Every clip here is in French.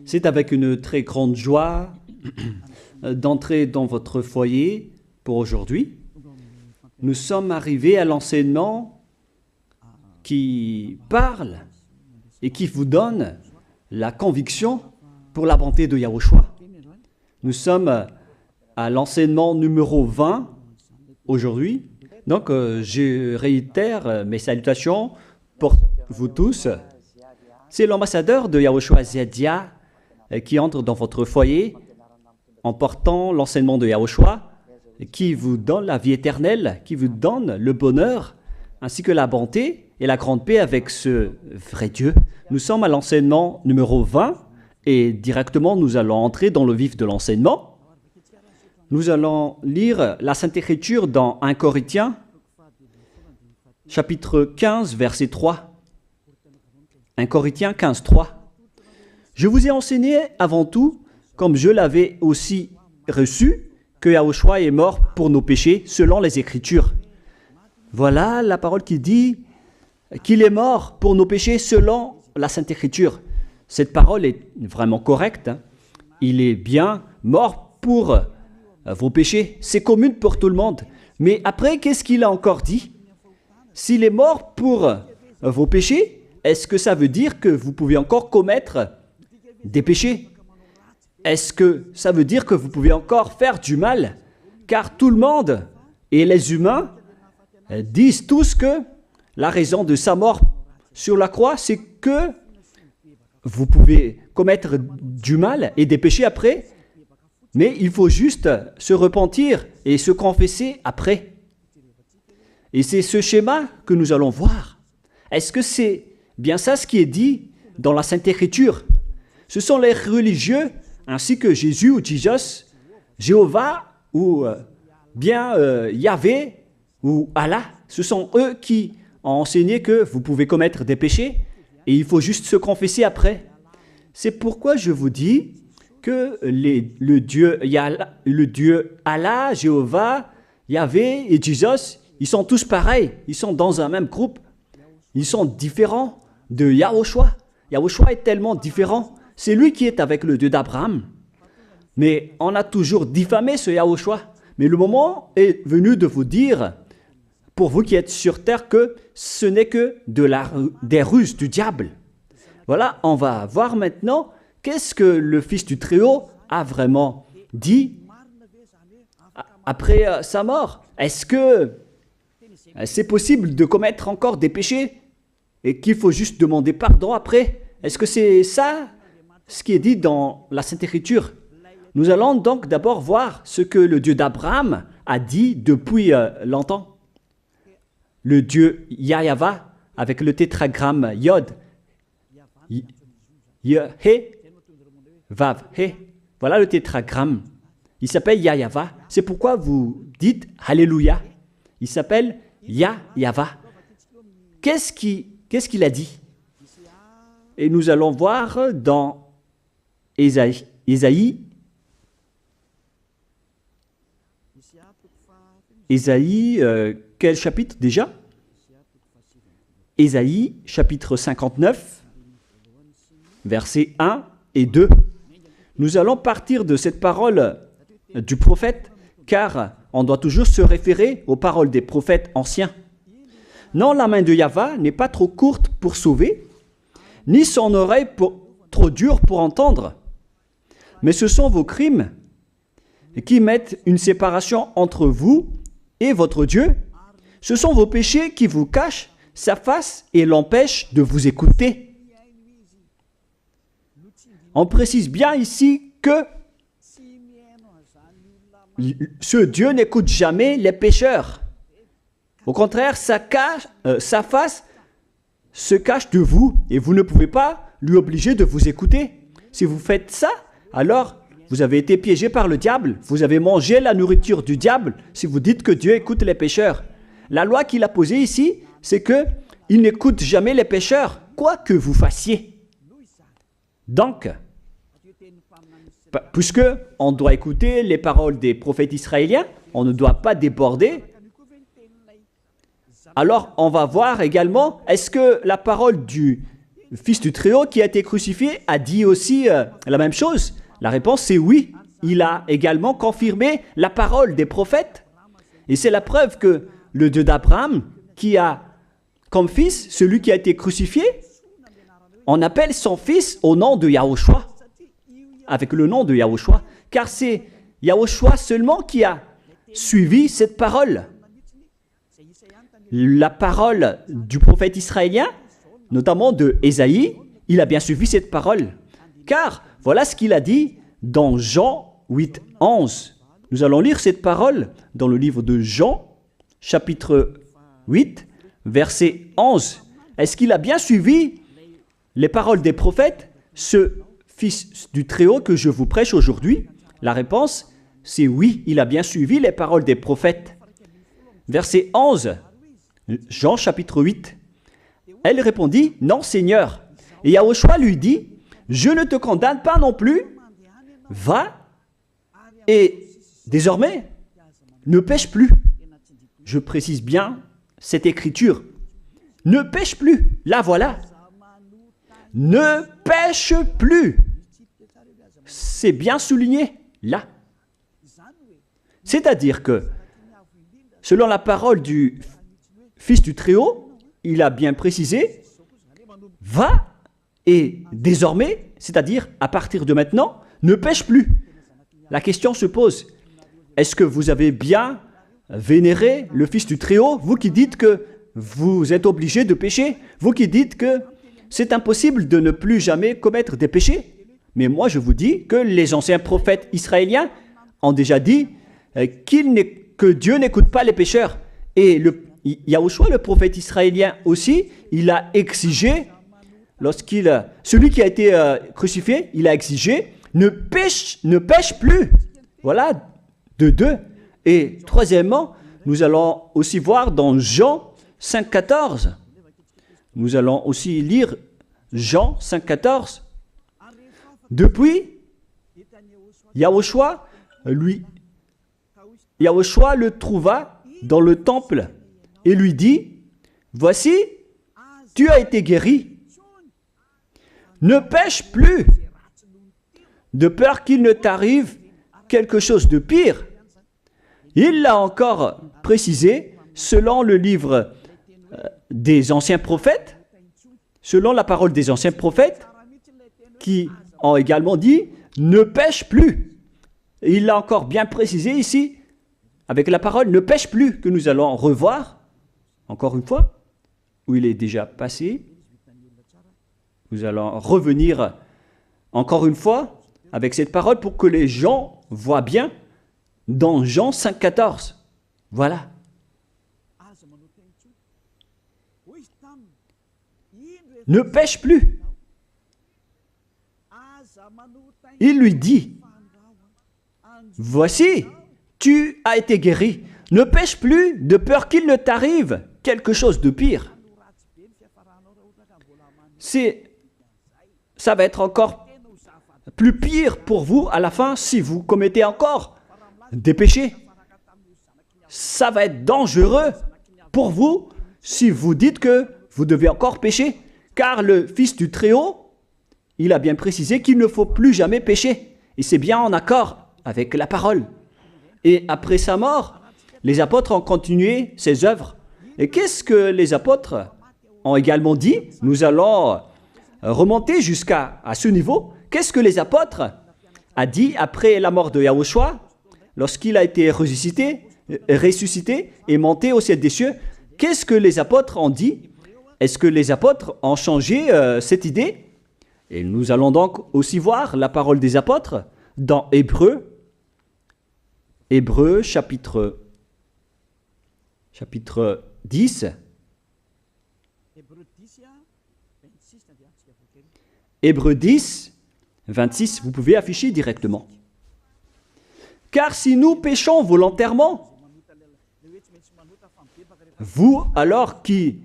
C'est avec une très grande joie d'entrer dans votre foyer pour aujourd'hui. Nous sommes arrivés à l'enseignement qui parle et qui vous donne la conviction pour la bonté de Yahushua. Nous sommes à l'enseignement numéro 20 aujourd'hui. Donc, je réitère mes salutations pour vous tous. C'est l'ambassadeur de Yahushua Zedia qui entre dans votre foyer en portant l'enseignement de Yahushua qui vous donne la vie éternelle, qui vous donne le bonheur ainsi que la bonté et la grande paix avec ce vrai Dieu. Nous sommes à l'enseignement numéro 20 et directement nous allons entrer dans le vif de l'enseignement. Nous allons lire la Sainte Écriture dans 1 Corinthiens, chapitre 15, verset 3. 1 Corinthiens 15, 3. Je vous ai enseigné avant tout, comme je l'avais aussi reçu, que Yahushua est mort pour nos péchés selon les Écritures. Voilà la parole qui dit qu'il est mort pour nos péchés selon la Sainte Écriture. Cette parole est vraiment correcte. Il est bien mort pour vos péchés. C'est commun pour tout le monde. Mais après, qu'est-ce qu'il a encore dit? S'il est mort pour vos péchés, est-ce que ça veut dire que vous pouvez encore commettre des péchés? Est-ce que ça veut dire que vous pouvez encore faire du mal? Car tout le monde et les humains disent tous que la raison de sa mort sur la croix, c'est que vous pouvez commettre du mal et des péchés après, mais il faut juste se repentir et se confesser après. Et c'est ce schéma que nous allons voir. Est-ce que c'est bien ça ce qui est dit dans la Sainte Écriture? Ce sont les religieux, ainsi que Jésus ou Jesus, Jéhovah ou bien Yahvé ou Allah. Ce sont eux qui ont enseigné que vous pouvez commettre des péchés et il faut juste se confesser après. C'est pourquoi je vous dis que le Dieu Allah, Jéhovah, Yahvé et Jesus, ils sont tous pareils. Ils sont dans un même groupe. Ils sont différents de Yahushua. Yahushua est tellement différent. C'est lui qui est avec le Dieu d'Abraham. Mais on a toujours diffamé ce Yahushua. Mais le moment est venu de vous dire, pour vous qui êtes sur terre, que ce n'est que des ruses du diable. Voilà, on va voir maintenant qu'est-ce que le Fils du Très-Haut a vraiment dit après sa mort. Est-ce que c'est possible de commettre encore des péchés et qu'il faut juste demander pardon après? Est-ce que c'est ça ce qui est dit dans la Sainte Écriture? Nous allons donc d'abord voir ce que le Dieu d'Abraham a dit depuis longtemps. Le Dieu Yahva avec le tétragramme Yod. He, Vav, He. Voilà le tétragramme. Il s'appelle Yahva. C'est pourquoi vous dites Alléluia. Il s'appelle Yahva. Qu'est-ce qu'il a dit? Et nous allons voir dans Ésaïe, quel chapitre déjà? Ésaïe, chapitre 59, versets 1 et 2. Nous allons partir de cette parole du prophète, car on doit toujours se référer aux paroles des prophètes anciens. Non, la main de Yahva n'est pas trop courte pour sauver, ni son oreille trop dure pour entendre. Mais ce sont vos crimes qui mettent une séparation entre vous et votre Dieu. Ce sont vos péchés qui vous cachent sa face et l'empêchent de vous écouter. On précise bien ici que ce Dieu n'écoute jamais les pécheurs. Au contraire, sa face se cache de vous et vous ne pouvez pas lui obliger de vous écouter. Si vous faites ça, alors vous avez été piégé par le diable. Vous avez mangé la nourriture du diable si vous dites que Dieu écoute les pécheurs. La loi qu'il a posée ici, c'est qu'il n'écoute jamais les pécheurs, quoi que vous fassiez. Donc, puisque on doit écouter les paroles des prophètes israéliens, on ne doit pas déborder. Alors, on va voir également, est-ce que la parole du Fils du Très-Haut qui a été crucifié a dit aussi la même chose? La réponse c'est oui. Il a également confirmé la parole des prophètes. Et c'est la preuve que le Dieu d'Abraham, qui a comme fils celui qui a été crucifié, on appelle son fils au nom de Yahushua, avec le nom de Yahushua, car c'est Yahushua seulement qui a suivi cette parole. La parole du prophète israélien, notamment de Ésaïe, il a bien suivi cette parole. Car voilà ce qu'il a dit dans Jean 8, 11. Nous allons lire cette parole dans le livre de Jean, chapitre 8, verset 11. Est-ce qu'il a bien suivi les paroles des prophètes, ce Fils du Très-Haut que je vous prêche aujourd'hui? La réponse, c'est oui, il a bien suivi les paroles des prophètes. Verset 11, Jean chapitre 8. Elle répondit, non Seigneur. Et Yahushua lui dit, je ne te condamne pas non plus, va et désormais ne pêche plus. Je précise bien cette écriture. Ne pêche plus, là voilà. Ne pêche plus. C'est bien souligné, là. C'est-à-dire que, selon la parole du Fils du Très-Haut, il a bien précisé, va et désormais, c'est-à-dire à partir de maintenant, ne pêche plus. La question se pose, est-ce que vous avez bien vénéré le Fils du Très-Haut, vous qui dites que vous êtes obligé de pécher, vous qui dites que c'est impossible de ne plus jamais commettre des péchés? Mais moi je vous dis que les anciens prophètes israéliens ont déjà dit que Dieu n'écoute pas les pécheurs. Et Yahushua, le prophète israélien aussi, il a exigé, celui qui a été crucifié, il a exigé, ne pêche plus. Voilà, de deux. Et troisièmement, nous allons aussi voir dans Jean 5,14. Nous allons aussi lire Jean 5,14. Depuis, Yahushua le trouva dans le temple et lui dit, voici, tu as été guéri. Ne pêche plus, de peur qu'il ne t'arrive quelque chose de pire. Il l'a encore précisé selon le livre des anciens prophètes, selon la parole des anciens prophètes, qui ont également dit « ne pêche plus ». Il l'a encore bien précisé ici, avec la parole « ne pêche plus » que nous allons revoir, encore une fois, où il est déjà passé. Nous allons revenir encore une fois avec cette parole pour que les gens voient bien dans Jean 5,14. Voilà. Ne pêche plus. Il lui dit, voici, tu as été guéri. Ne pêche plus de peur qu'il ne t'arrive quelque chose de pire. Ça va être encore plus pire pour vous à la fin si vous commettez encore des péchés. Ça va être dangereux pour vous si vous dites que vous devez encore pécher. Car le Fils du Très-Haut, il a bien précisé qu'il ne faut plus jamais pécher. Et c'est bien en accord avec la parole. Et après sa mort, les apôtres ont continué ses œuvres. Et qu'est-ce que les apôtres ont également dit? Nous allons remonter jusqu'à ce niveau. Qu'est-ce que les apôtres ont dit après la mort de Yahushua, lorsqu'il a été ressuscité et monté au ciel des cieux? Qu'est-ce que les apôtres ont dit? Est-ce que les apôtres ont changé cette idée? Et nous allons donc aussi voir la parole des apôtres dans Hébreux chapitre 10. Hébreux 10, 26, vous pouvez afficher directement. Car si nous péchons volontairement, vous alors qui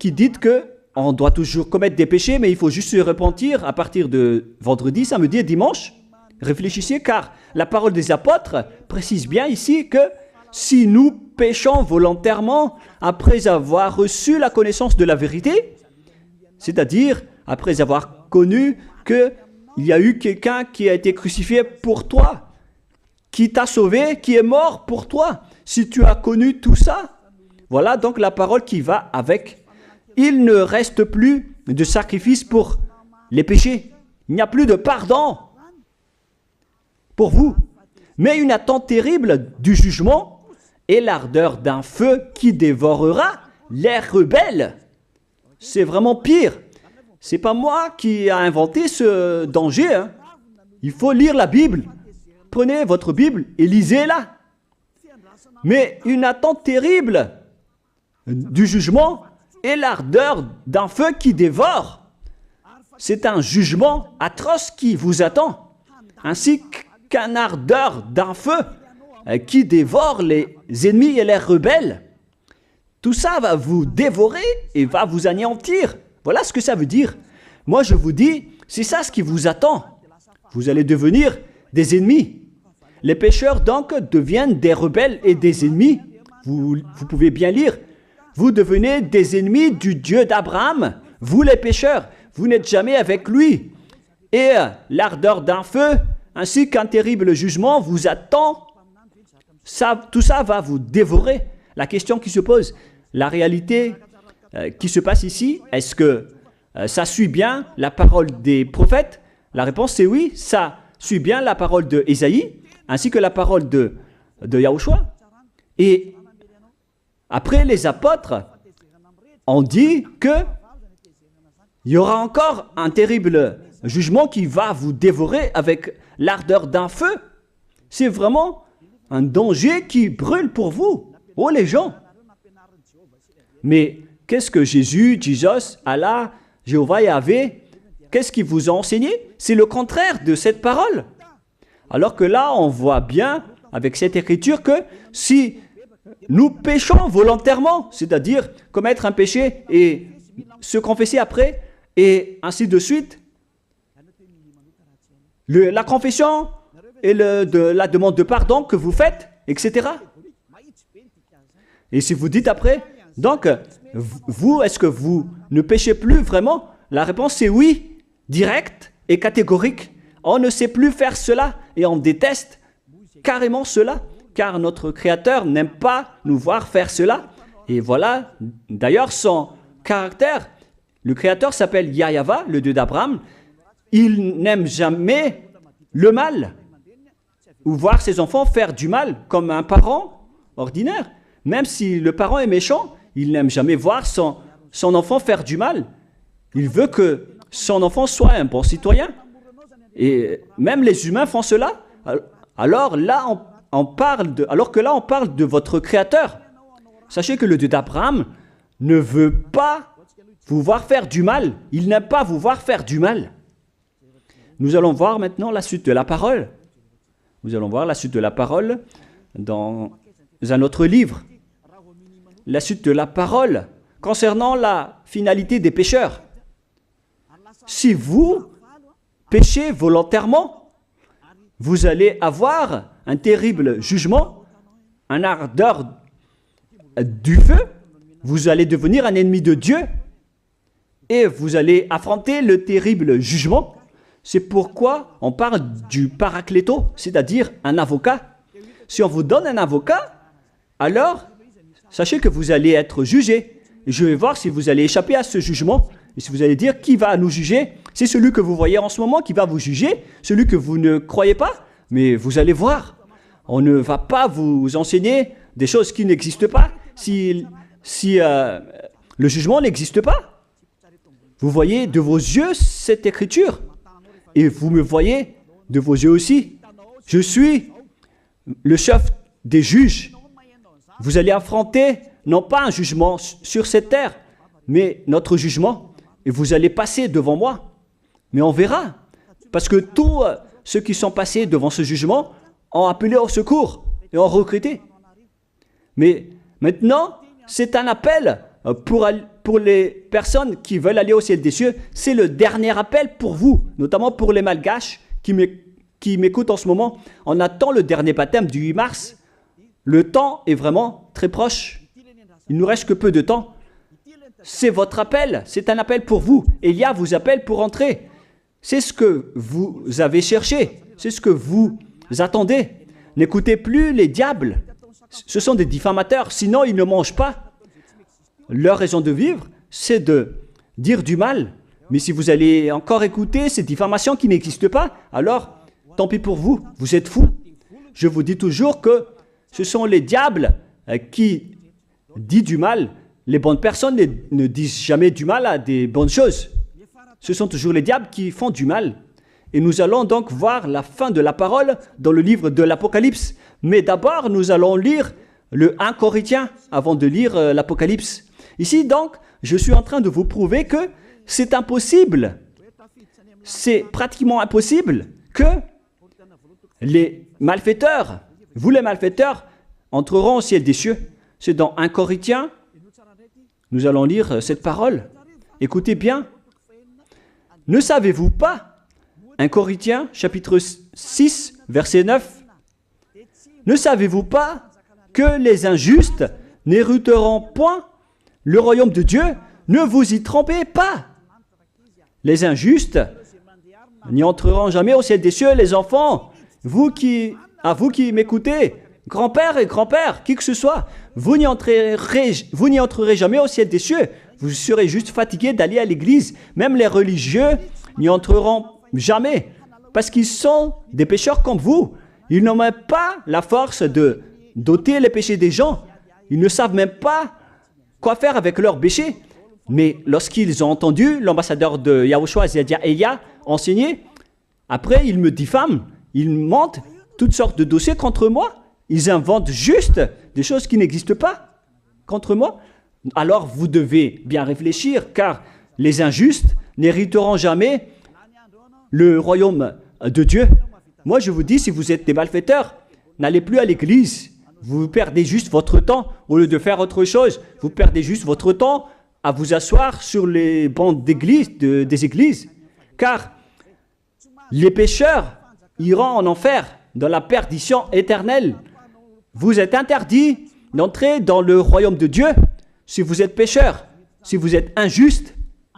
dites que on doit toujours commettre des péchés, mais il faut juste se repentir à partir de vendredi, samedi et dimanche, réfléchissez, car la parole des apôtres précise bien ici que si nous péchons volontairement après avoir reçu la connaissance de la vérité, c'est-à-dire après avoir connu qu'il y a eu quelqu'un qui a été crucifié pour toi, qui t'a sauvé, qui est mort pour toi. Si tu as connu tout ça, voilà donc la parole qui va avec. Il ne reste plus de sacrifice pour les péchés. Il n'y a plus de pardon pour vous. Mais une attente terrible du jugement et l'ardeur d'un feu qui dévorera les rebelles. C'est vraiment pire. C'est pas moi qui ai inventé ce danger. Hein. Il faut lire la Bible. Prenez votre Bible et lisez-la. Mais une attente terrible du jugement et l'ardeur d'un feu qui dévore. C'est un jugement atroce qui vous attend, ainsi qu'un ardeur d'un feu qui dévore les ennemis et les rebelles. Tout ça va vous dévorer et va vous anéantir. Voilà ce que ça veut dire. Moi, je vous dis, c'est ça ce qui vous attend. Vous allez devenir des ennemis. Les pécheurs, donc, deviennent des rebelles et des ennemis. Vous pouvez bien lire. Vous devenez des ennemis du Dieu d'Abraham. Vous, les pécheurs, vous n'êtes jamais avec lui. Et l'ardeur d'un feu, ainsi qu'un terrible jugement, vous attend. Tout ça va vous dévorer. La question qui se pose, la réalité qui se passe ici, est-ce que ça suit bien la parole des prophètes? La réponse c'est oui, ça suit bien la parole de Ésaïe, ainsi que la parole de Yahushua. Et après, les apôtres ont dit qu'il y aura encore un terrible jugement qui va vous dévorer avec l'ardeur d'un feu. C'est vraiment un danger qui brûle pour vous. Oh les gens! Mais qu'est-ce que Jésus, Allah, Jéhovah, Yahvé, qu'est-ce qu'ils vous ont enseigné? C'est le contraire de cette parole. Alors que là, on voit bien avec cette écriture que si nous péchons volontairement, c'est-à-dire commettre un péché et se confesser après, et ainsi de suite, la confession et la demande de pardon que vous faites, etc. Et si vous dites après, donc, vous, est-ce que vous ne péchez plus vraiment? La réponse c'est oui, directe et catégorique. On ne sait plus faire cela et on déteste carrément cela, car notre Créateur n'aime pas nous voir faire cela. Et voilà, d'ailleurs, son caractère, le Créateur s'appelle Yahva, le Dieu d'Abraham. Il n'aime jamais le mal, ou voir ses enfants faire du mal, comme un parent ordinaire. Même si le parent est méchant, il n'aime jamais voir son enfant faire du mal. Il veut que son enfant soit un bon citoyen. Et même les humains font cela. Alors que là, on parle de votre Créateur. Sachez que le Dieu d'Abraham ne veut pas vous voir faire du mal. Il n'aime pas vous voir faire du mal. Nous allons voir maintenant la suite de la parole. Nous allons voir la suite de la parole dans un autre livre. La suite de la parole concernant la finalité des pécheurs. Si vous péchez volontairement, vous allez avoir un terrible jugement, un ardeur du feu, vous allez devenir un ennemi de Dieu et vous allez affronter le terrible jugement. C'est pourquoi on parle du paracléto, c'est-à-dire un avocat. Si on vous donne un avocat, alors sachez que vous allez être jugé. Et je vais voir si vous allez échapper à ce jugement. Et si vous allez dire qui va nous juger, c'est celui que vous voyez en ce moment qui va vous juger, celui que vous ne croyez pas, mais vous allez voir. On ne va pas vous enseigner des choses qui n'existent pas si le jugement n'existe pas. Vous voyez de vos yeux cette écriture et vous me voyez de vos yeux aussi. Je suis le chef des juges. Vous allez affronter non pas un jugement sur cette terre, mais notre jugement. Et vous allez passer devant moi. Mais on verra. Parce que tous ceux qui sont passés devant ce jugement ont appelé au secours et ont recruté. Mais maintenant, c'est un appel pour les personnes qui veulent aller au ciel des cieux. C'est le dernier appel pour vous, notamment pour les Malgaches qui m'écoutent en ce moment. On attend le dernier baptême du 8 mars. Le temps est vraiment très proche. Il ne nous reste que peu de temps. c'est votre appel, c'est un appel pour vous. Élia vous appelle pour entrer. C'est ce que vous avez cherché, c'est ce que vous attendez. N'écoutez plus les diables, ce sont des diffamateurs, sinon ils ne mangent pas. Leur raison de vivre, c'est de dire du mal. Mais si vous allez encore écouter ces diffamations qui n'existent pas, alors tant pis pour vous, vous êtes fous. Je vous dis toujours que ce sont les diables qui disent du mal. Les bonnes personnes ne disent jamais du mal à des bonnes choses. Ce sont toujours les diables qui font du mal. Et nous allons donc voir la fin de la parole dans le livre de l'Apocalypse. Mais d'abord, nous allons lire le 1 Corinthiens avant de lire l'Apocalypse. Ici, donc, je suis en train de vous prouver que c'est impossible. C'est pratiquement impossible que les malfaiteurs, vous les malfaiteurs, entreront au ciel des cieux. C'est dans 1 Corinthiens. Nous allons lire cette parole. Écoutez bien. Ne savez-vous pas, 1 Corinthiens, chapitre 6, verset 9, ne savez-vous pas que les injustes n'hériteront point le royaume de Dieu? Ne vous y trompez pas. Les injustes n'y entreront jamais au ciel des cieux. Les enfants, vous qui m'écoutez, grand-père et grand-père, qui que ce soit, vous n'y entrerez jamais au ciel des cieux. Vous serez juste fatigué d'aller à l'église. Même les religieux n'y entreront jamais. Parce qu'ils sont des pécheurs comme vous. Ils n'ont même pas la force de d'ôter les péchés des gens. Ils ne savent même pas quoi faire avec leurs péchés. Mais lorsqu'ils ont entendu l'ambassadeur de Yahushua, c'est-à-dire Elia, enseigner, après ils me diffament. Ils mentent toutes sortes de dossiers contre moi. Ils inventent juste des choses qui n'existent pas contre moi. Alors vous devez bien réfléchir, car les injustes n'hériteront jamais le royaume de Dieu. Moi je vous dis, si vous êtes des malfaiteurs, n'allez plus à l'église. Vous perdez juste votre temps au lieu de faire autre chose. Vous perdez juste votre temps à vous asseoir sur les bancs d'église, des églises. Car les pécheurs iront en enfer, dans la perdition éternelle. Vous êtes interdit d'entrer dans le royaume de Dieu. Si vous êtes pécheur, si vous êtes injuste,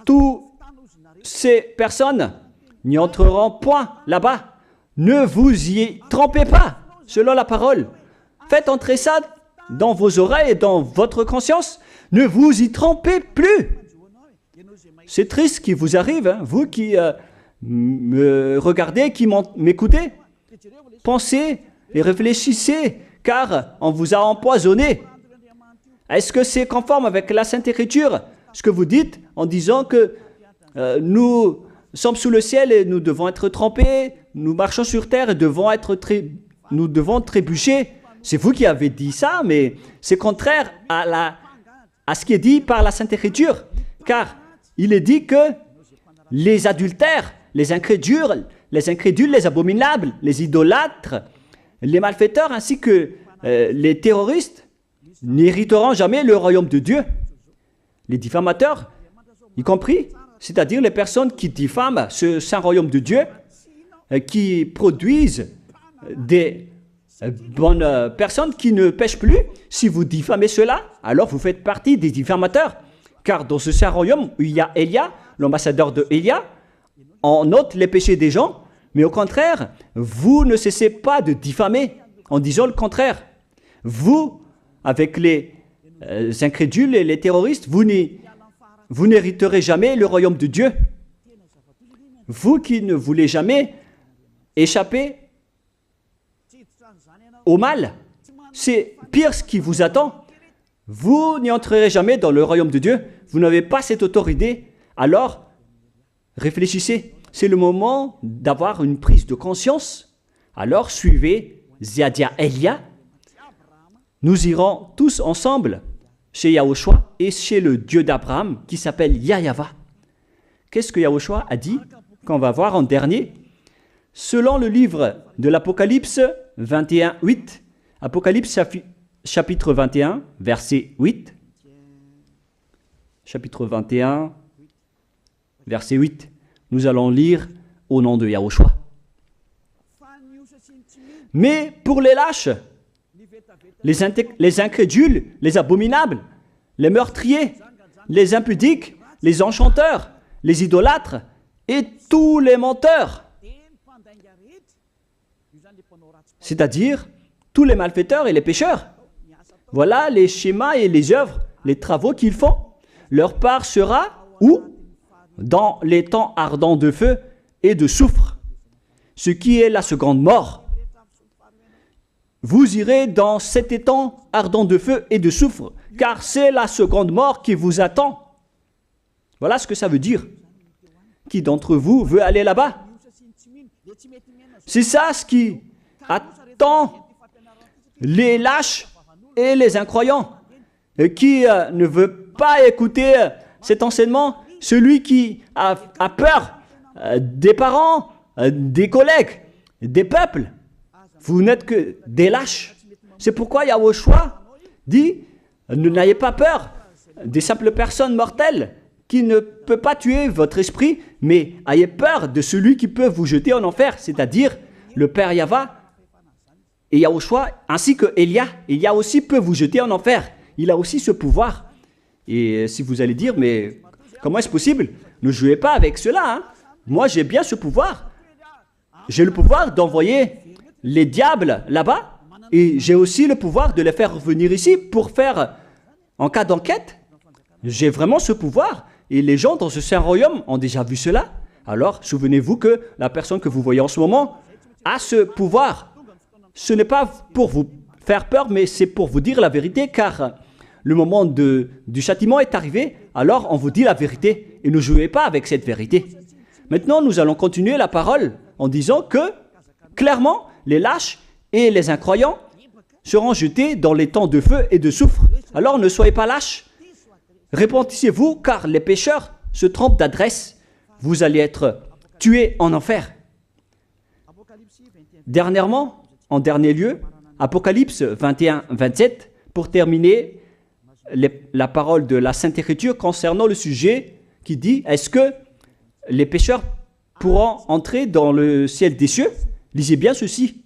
toutes ces personnes n'y entreront point là-bas. Ne vous y trompez pas, selon la parole. Faites entrer ça dans vos oreilles et dans votre conscience. Ne vous y trompez plus. C'est triste ce qui vous arrive, hein, vous qui me regardez, qui m'écoutez. Pensez et réfléchissez, car on vous a empoisonné. Est-ce que c'est conforme avec la Sainte Écriture, ce que vous dites en disant que nous sommes sous le ciel et nous devons être trempés, nous marchons sur terre et nous devons trébucher? C'est vous qui avez dit ça, mais c'est contraire à ce qui est dit par la Sainte Écriture, car il est dit que les adultères, les incrédules, les abominables, les idolâtres, les malfaiteurs ainsi que les terroristes n'hériteront jamais le royaume de Dieu. Les diffamateurs, y compris, c'est-à-dire les personnes qui diffament ce saint royaume de Dieu, qui produisent des bonnes personnes qui ne pêchent plus. Si vous diffamez cela, alors vous faites partie des diffamateurs. Car dans ce saint royaume où il y a Elia, l'ambassadeur de Elia, on note les péchés des gens, mais au contraire, vous ne cessez pas de diffamer en disant le contraire. Vous, avec les incrédules et les terroristes, vous n'hériterez jamais le royaume de Dieu. Vous qui ne voulez jamais échapper au mal, c'est pire ce qui vous attend. Vous n'y entrerez jamais dans le royaume de Dieu. Vous n'avez pas cette autorité. Alors, réfléchissez. C'est le moment d'avoir une prise de conscience. Alors, suivez Zeadia Elia. Nous irons tous ensemble chez Yahushua et chez le Dieu d'Abraham qui s'appelle Yahava. Qu'est-ce que Yahushua a dit qu'on va voir en dernier? Selon le livre de l'Apocalypse 21, 8, Apocalypse chapitre 21, verset 8, chapitre 21, verset 8, nous allons lire au nom de Yahushua. Mais pour les lâches, les incrédules, les abominables, les meurtriers, les impudiques, les enchanteurs, les idolâtres et tous les menteurs. C'est-à-dire tous les malfaiteurs et les pécheurs. Voilà les schémas et les œuvres, les travaux qu'ils font. Leur part sera où? Dans les temps ardents de feu et de soufre, ce qui est la seconde mort. Vous irez dans cet étang ardent de feu et de soufre, car c'est la seconde mort qui vous attend. Voilà ce que ça veut dire. Qui d'entre vous veut aller là-bas? C'est ça ce qui attend les lâches et les incroyants. Qui ne veut pas écouter cet enseignement? Celui qui a peur des parents, des collègues, des peuples. Vous n'êtes que des lâches. C'est pourquoi Yahushua dit, ne n'ayez pas peur des simples personnes mortelles qui ne peut pas tuer votre esprit, mais ayez peur de celui qui peut vous jeter en enfer, c'est-à-dire le Père Yahva et Yahushua, ainsi que Elia. Elia aussi peut vous jeter en enfer. Il a aussi ce pouvoir. Et si vous allez dire, mais comment est-ce possible? Ne jouez pas avec cela. Hein? Moi, j'ai bien ce pouvoir. J'ai le pouvoir d'envoyer les diables là-bas. Et j'ai aussi le pouvoir de les faire revenir ici pour faire, en cas d'enquête. J'ai vraiment ce pouvoir. Et les gens dans ce saint royaume ont déjà vu cela. Alors, souvenez-vous que la personne que vous voyez en ce moment a ce pouvoir. Ce n'est pas pour vous faire peur, mais c'est pour vous dire la vérité, car le moment du châtiment est arrivé, alors on vous dit la vérité, et ne jouez pas avec cette vérité. Maintenant, nous allons continuer la parole en disant que, clairement, les lâches et les incroyants seront jetés dans les temps de feu et de soufre. Alors ne soyez pas lâches, repentissez-vous, car les pécheurs se trompent d'adresse. Vous allez être tués en enfer. Dernièrement, en dernier lieu, Apocalypse 21-27, pour terminer la parole de la Sainte Écriture concernant le sujet qui dit, est-ce que les pécheurs pourront entrer dans le ciel des cieux? Lisez bien ceci.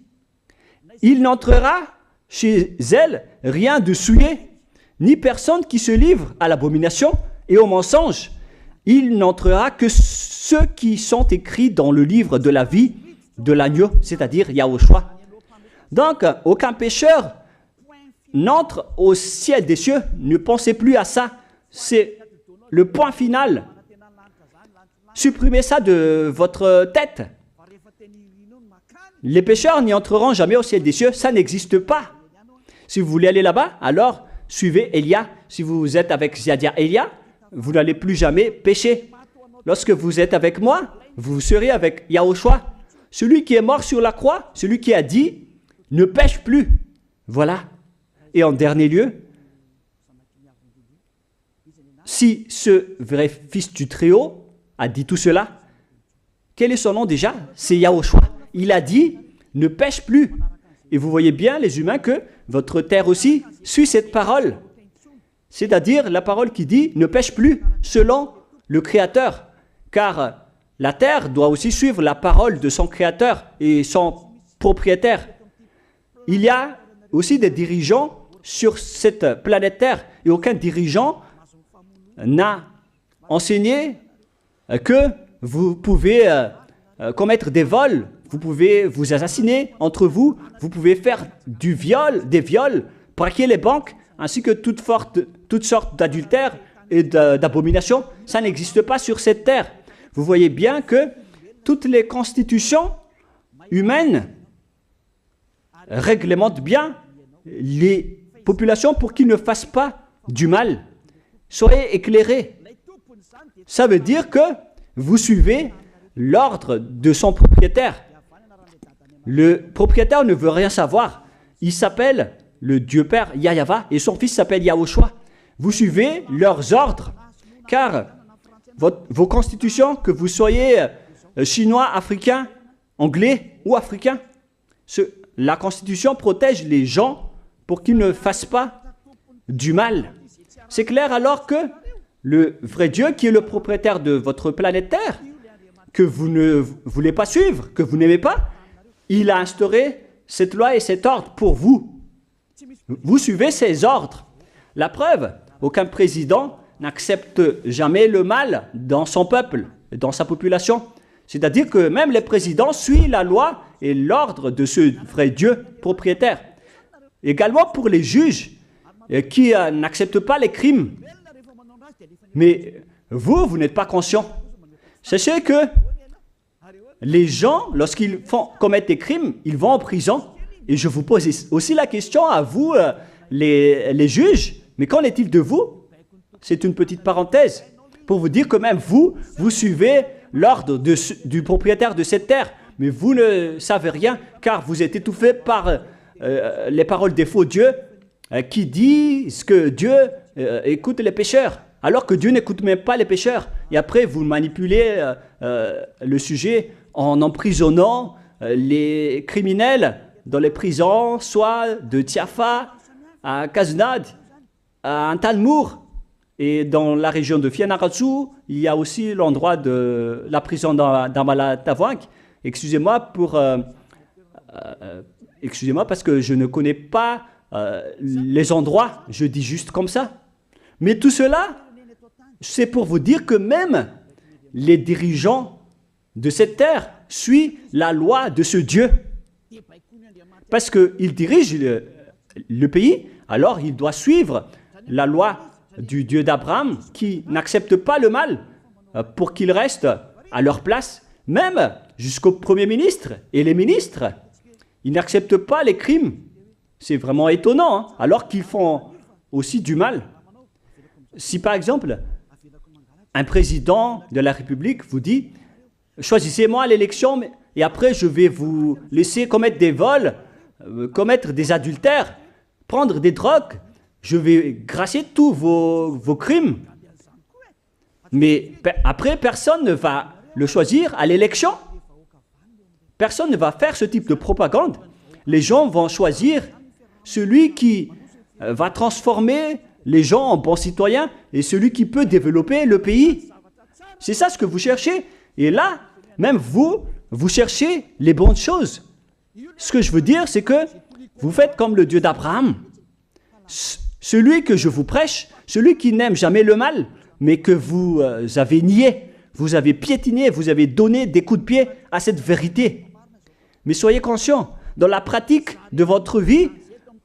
Il n'entrera chez elle rien de souillé, ni personne qui se livre à l'abomination et au mensonge. Il n'entrera que ceux qui sont écrits dans le livre de la vie de l'agneau, c'est-à-dire Yahushua. Donc, aucun pécheur n'entre au ciel des cieux. Ne pensez plus à ça. C'est le point final. Supprimez ça de votre tête. Les pécheurs n'y entreront jamais au ciel des cieux. Ça n'existe pas. Si vous voulez aller là-bas, alors suivez Elia. Si vous êtes avec Ziadia Elia, vous n'allez plus jamais pécher. Lorsque vous êtes avec moi, vous serez avec Yahushua. Celui qui est mort sur la croix, celui qui a dit, ne pêche plus. Voilà. Et en dernier lieu, si ce vrai fils du Très-Haut a dit tout cela, quel est son nom déjà? C'est Yahushua. Il a dit, ne pêche plus. Et vous voyez bien, les humains, que votre terre aussi suit cette parole. C'est-à-dire la parole qui dit, ne pêche plus, selon le Créateur. Car la terre doit aussi suivre la parole de son Créateur et son propriétaire. Il y a aussi des dirigeants sur cette planète Terre et aucun dirigeant n'a enseigné que vous pouvez commettre des vols, vous pouvez vous assassiner entre vous, vous pouvez faire des viols, braquer les banques, ainsi que toutes sortes d'adultères et d'abominations. Ça n'existe pas sur cette terre. Vous voyez bien que toutes les constitutions humaines réglementent bien les populations pour qu'ils ne fassent pas du mal. Soyez éclairés. Ça veut dire que vous suivez l'ordre de son propriétaire. Le propriétaire ne veut rien savoir. Il s'appelle le Dieu Père Yahva et son fils s'appelle Yahushua. Vous suivez leurs ordres, car vos constitutions, que vous soyez chinois, africain, anglais ou africain, la Constitution protège les gens pour qu'ils ne fassent pas du mal. C'est clair alors que le vrai Dieu, qui est le propriétaire de votre planète Terre, que vous ne voulez pas suivre, que vous n'aimez pas, il a instauré cette loi et cet ordre pour vous. Vous suivez ces ordres. La preuve, aucun président n'accepte jamais le mal dans son peuple, dans sa population. C'est-à-dire que même les présidents suivent la loi et l'ordre de ce vrai Dieu propriétaire. Également pour les juges qui n'acceptent pas les crimes. Mais vous n'êtes pas conscient. Sachez que les gens, lorsqu'ils commettent des crimes, ils vont en prison. Et je vous pose aussi la question à vous, les juges, mais qu'en est-il de vous? C'est une petite parenthèse pour vous dire que même vous suivez l'ordre du propriétaire de cette terre, mais vous ne savez rien car vous êtes étouffé par les paroles des faux dieux qui disent que Dieu écoute les pécheurs, alors que Dieu n'écoute même pas les pécheurs. Et après, vous manipulez le sujet en emprisonnant les criminels dans les prisons, soit de Tiafa à Kaznad, à Antalmour. Et dans la région de Fianarantsoa, il y a aussi l'endroit de la prison d'Amala-Tavank. Excusez-moi parce que je ne connais pas les endroits, je dis juste comme ça. Mais tout cela, c'est pour vous dire que même les dirigeants de cette terre suivent la loi de ce Dieu. Parce qu'il dirige le pays, alors il doit suivre la loi du Dieu d'Abraham qui n'accepte pas le mal pour qu'ils restent à leur place, même jusqu'au Premier ministre et les ministres. Ils n'acceptent pas les crimes. C'est vraiment étonnant, hein, alors qu'ils font aussi du mal. Si par exemple, un président de la République vous dit « Choisissez-moi à l'élection et après je vais vous laisser commettre des vols, commettre des adultères, prendre des drogues, je vais gracier tous vos crimes. » Mais après, personne ne va le choisir à l'élection. Personne ne va faire ce type de propagande. Les gens vont choisir celui qui va transformer les gens en bons citoyens et celui qui peut développer le pays. C'est ça ce que vous cherchez. Et là, même vous cherchez les bonnes choses. Ce que je veux dire, c'est que vous faites comme le Dieu d'Abraham. Celui que je vous prêche, celui qui n'aime jamais le mal, mais que vous avez nié, vous avez piétiné, vous avez donné des coups de pied à cette vérité. Mais soyez conscients, dans la pratique de votre vie,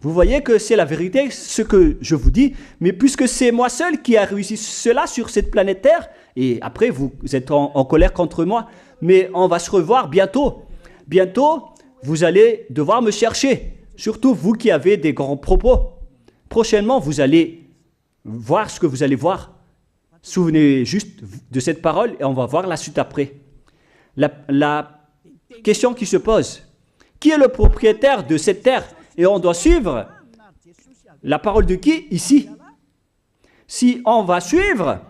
vous voyez que c'est la vérité, ce que je vous dis, mais puisque c'est moi seul qui a réussi cela sur cette planète Terre, et après vous êtes en colère contre moi, mais on va se revoir bientôt. Bientôt, vous allez devoir me chercher, surtout vous qui avez des grands propos. Prochainement, vous allez voir ce que vous allez voir. Souvenez juste de cette parole et on va voir la suite après. La question qui se pose, qui est le propriétaire de cette terre? Et on doit suivre la parole de qui ici? Si on va suivre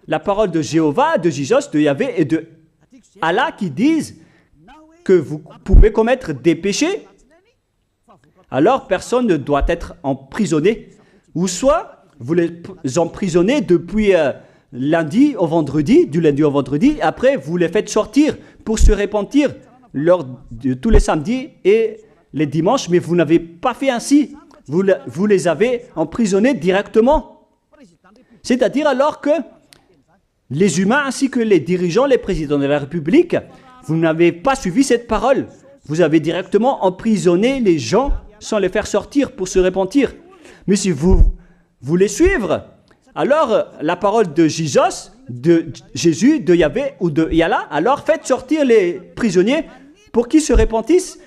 la parole de Jéhovah, de Jésus, de Yahvé et de Allah qui disent que vous pouvez commettre des péchés, alors personne ne doit être emprisonné. Ou soit vous les emprisonnez depuis lundi au vendredi, du lundi au vendredi, après vous les faites sortir pour se repentir lors de tous les samedis et les dimanches, mais vous n'avez pas fait ainsi. Vous les avez emprisonnés directement. C'est-à-dire alors que les humains ainsi que les dirigeants, les présidents de la République, vous n'avez pas suivi cette parole. Vous avez directement emprisonné les gens sans les faire sortir pour se repentir. Mais si vous voulez suivre, alors la parole de Jésus, de Yahvé ou de Yallah, alors faites sortir les prisonniers pour qu'ils se repentissent.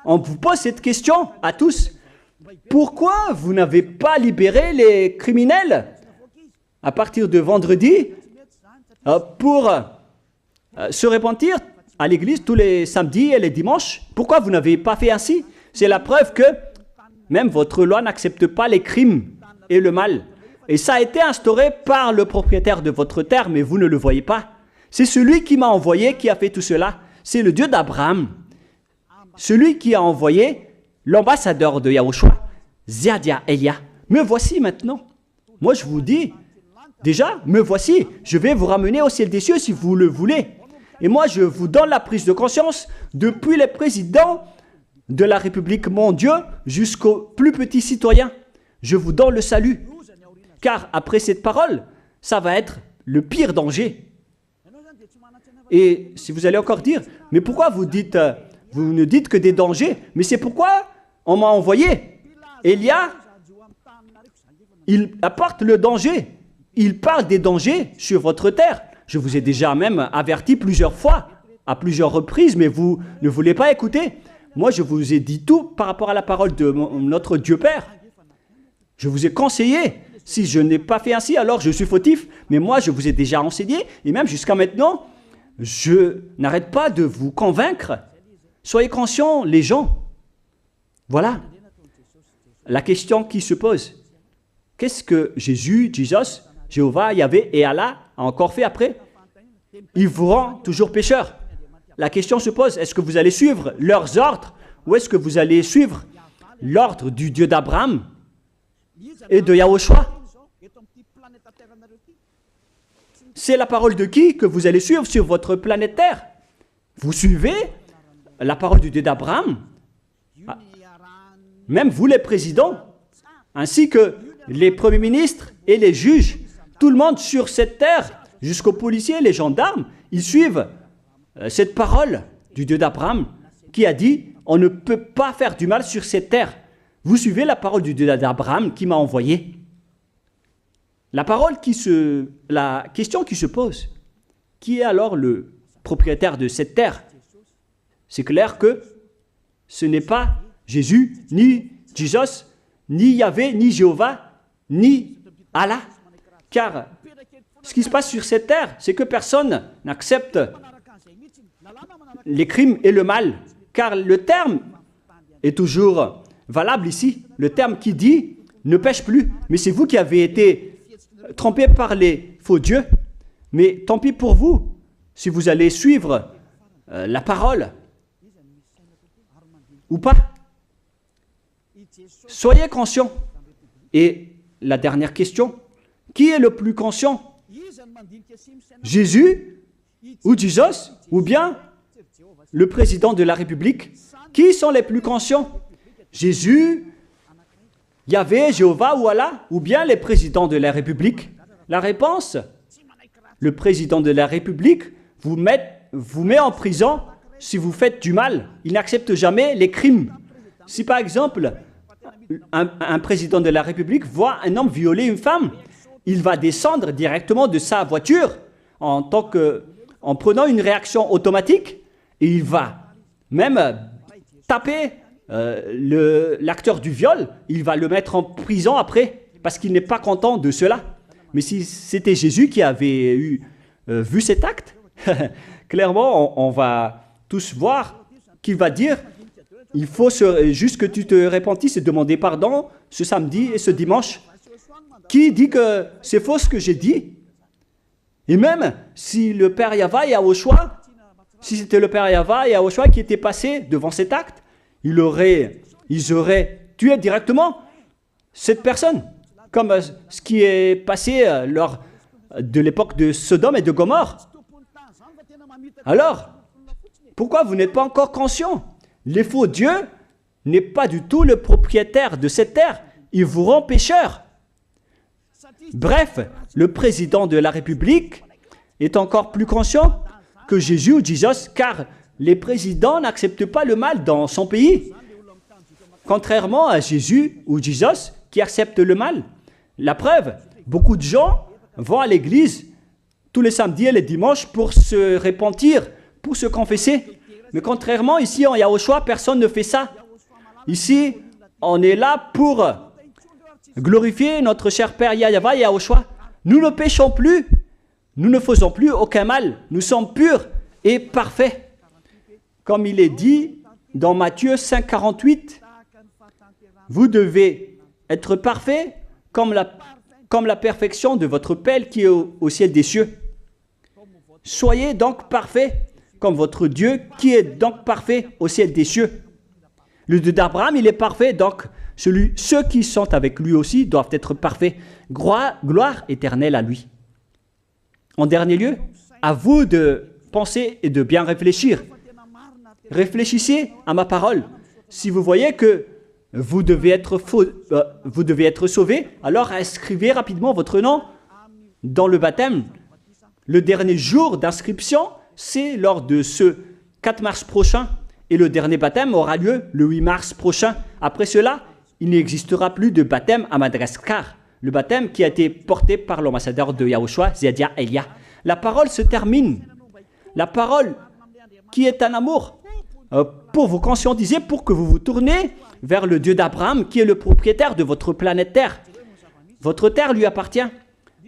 On vous pose cette question à tous. Pourquoi vous n'avez pas libéré les criminels à partir de vendredi pour se repentir à l'église tous les samedis et les dimanches? Pourquoi vous n'avez pas fait ainsi? C'est la preuve que même votre loi n'accepte pas les crimes et le mal. Et ça a été instauré par le propriétaire de votre terre, mais vous ne le voyez pas. C'est celui qui m'a envoyé qui a fait tout cela. C'est le Dieu d'Abraham. Celui qui a envoyé l'ambassadeur de Yahushua, Ziadia Elia. Me voici maintenant. Moi je vous dis, déjà, me voici. Je vais vous ramener au ciel des cieux si vous le voulez. Et moi je vous donne la prise de conscience depuis les présidents de la République, mon Dieu, jusqu'aux plus petits citoyens. Je vous donne le salut. Car après cette parole, ça va être le pire danger. Et si vous allez encore dire, mais pourquoi vous ne dites que des dangers? Mais c'est pourquoi on m'a envoyé. Élia, il apporte le danger. Il parle des dangers sur votre terre. Je vous ai déjà même averti plusieurs fois, à plusieurs reprises, mais vous ne voulez pas écouter. Moi, je vous ai dit tout par rapport à la parole de notre Dieu Père. Je vous ai conseillé. Si je n'ai pas fait ainsi, alors je suis fautif. Mais moi, je vous ai déjà enseigné. Et même jusqu'à maintenant, je n'arrête pas de vous convaincre. Soyez conscients, les gens. Voilà la question qui se pose. Qu'est-ce que Jésus, Jéhovah, Yahvé et Allah a encore fait après? Il vous rend toujours pécheur. La question se pose, est-ce que vous allez suivre leurs ordres ou est-ce que vous allez suivre l'ordre du Dieu d'Abraham et de Yahushua? C'est la parole de qui que vous allez suivre sur votre planète Terre? Vous suivez la parole du Dieu d'Abraham? Même vous les présidents, ainsi que les premiers ministres et les juges, tout le monde sur cette terre, jusqu'aux policiers et les gendarmes, ils suivent cette parole du Dieu d'Abraham qui a dit, on ne peut pas faire du mal sur cette terre. Vous suivez la parole du Dieu d'Abraham qui m'a envoyé. La question qui se pose, qui est alors le propriétaire de cette terre? C'est clair que ce n'est pas Jésus, ni Jesus, ni Yahvé, ni Jéhovah, ni Allah. Car ce qui se passe sur cette terre, c'est que personne n'accepte les crimes et le mal. Car le terme est toujours valable ici. Le terme qui dit « ne pêche plus ». Mais c'est vous qui avez été trompés par les faux dieux. Mais tant pis pour vous, si vous allez suivre la parole ou pas. Soyez conscients. Et la dernière question, qui est le plus conscient? Jésus ou Jesus ou bien le président de la République? Qui sont les plus conscients? Jésus, Yahvé, Jéhovah ou Allah ou bien les présidents de la République? La réponse, le président de la République vous met en prison si vous faites du mal. Il n'accepte jamais les crimes. Si par exemple, un président de la République voit un homme violer une femme, il va descendre directement de sa voiture en prenant une réaction automatique et il va même taper l'acteur du viol, il va le mettre en prison après parce qu'il n'est pas content de cela. Mais si c'était Jésus qui avait vu cet acte, clairement on va tous voir qu'il va dire il faut juste que tu te repentisses et demander pardon ce samedi et ce dimanche. Qui dit que c'est faux ce que j'ai dit? Et même si le Père Yahvé et Yahushua, si c'était le Père Yahvé et Yahushua qui étaient passés devant cet acte, ils auraient tué directement cette personne, comme ce qui est passé lors de l'époque de Sodome et de Gomorrhe. Alors, pourquoi vous n'êtes pas encore conscient? Les faux dieux n'est pas du tout le propriétaire de cette terre. Il vous rend pécheur. Bref, le président de la République est encore plus conscient que Jésus ou Jesus, car les présidents n'acceptent pas le mal dans son pays. Contrairement à Jésus ou Jesus qui acceptent le mal. La preuve, beaucoup de gens vont à l'église tous les samedis et les dimanches pour se repentir, pour se confesser. Mais contrairement, ici en Yahushua, personne ne fait ça. Ici, on est là pour glorifier notre cher Père Yahvé et Yahushua. Nous ne péchons plus, nous ne faisons plus aucun mal. Nous sommes purs et parfaits. Comme il est dit dans Matthieu 5, 48, vous devez être parfaits comme la perfection de votre Père qui est au ciel des cieux. Soyez donc parfaits comme votre Dieu qui est donc parfait au ciel des cieux. Le Dieu d'Abraham, il est parfait, donc ceux qui sont avec lui aussi doivent être parfaits. Gloire éternelle à lui. En dernier lieu, à vous de penser et de bien réfléchir. Réfléchissez à ma parole. Si vous voyez que vous devez être sauvés, alors inscrivez rapidement votre nom dans le baptême, le dernier jour d'inscription, c'est lors de ce 4 mars prochain. Et le dernier baptême aura lieu le 8 mars prochain. Après cela, il n'existera plus de baptême à Madagascar. Le baptême qui a été porté par l'ambassadeur de Yahushua, Ziadia Elia. La parole se termine. La parole qui est un amour pour vous conscientiser, pour que vous vous tournez vers le Dieu d'Abraham qui est le propriétaire de votre planète Terre. Votre terre lui appartient.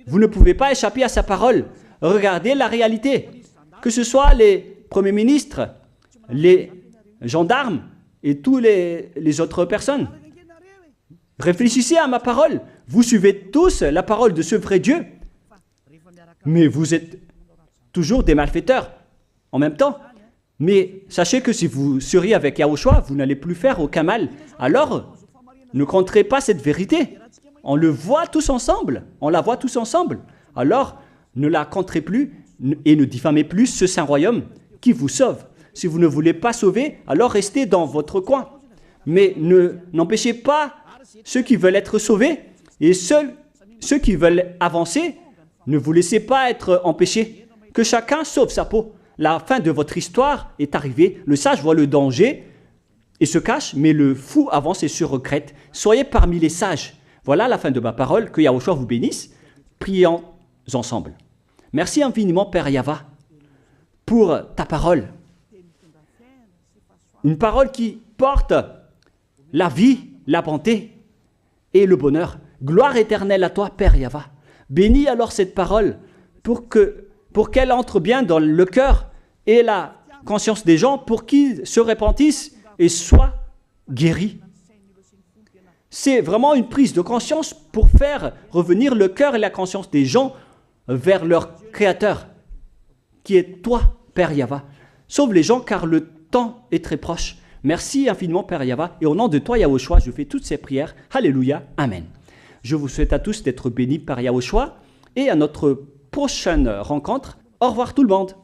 Vous ne pouvez pas échapper à sa parole. Regardez la réalité. Que ce soit les premiers ministres, les gendarmes et toutes les autres personnes. Réfléchissez à ma parole. Vous suivez tous la parole de ce vrai Dieu. Mais vous êtes toujours des malfaiteurs en même temps. Mais sachez que si vous seriez avec Yahushua, vous n'allez plus faire aucun mal. Alors, ne compterez pas cette vérité. On le voit tous ensemble. On la voit tous ensemble. Alors, ne la compterez plus et ne diffamez plus ce saint royaume qui vous sauve. Si vous ne voulez pas sauver, alors restez dans votre coin. Mais n'empêchez pas ceux qui veulent être sauvés et ceux qui veulent avancer, ne vous laissez pas être empêchés. Que chacun sauve sa peau. La fin de votre histoire est arrivée. Le sage voit le danger et se cache, mais le fou avance et se regrette. Soyez parmi les sages. Voilà la fin de ma parole. Que Yahushua vous bénisse. Prions ensemble. Merci infiniment, Père Yahva, pour ta parole. Une parole qui porte la vie, la bonté et le bonheur. Gloire éternelle à toi, Père Yahva. Bénis alors cette parole pour qu'elle entre bien dans le cœur et la conscience des gens, pour qu'ils se repentissent et soient guéris. C'est vraiment une prise de conscience pour faire revenir le cœur et la conscience des gens vers leur Créateur, qui est toi, Père Yahva. Sauve les gens car le temps est très proche. Merci infiniment, Père Yahva, et au nom de toi, Yahushua, je fais toutes ces prières. Alléluia, Amen. Je vous souhaite à tous d'être bénis par Yahushua, et à notre prochaine rencontre. Au revoir tout le monde.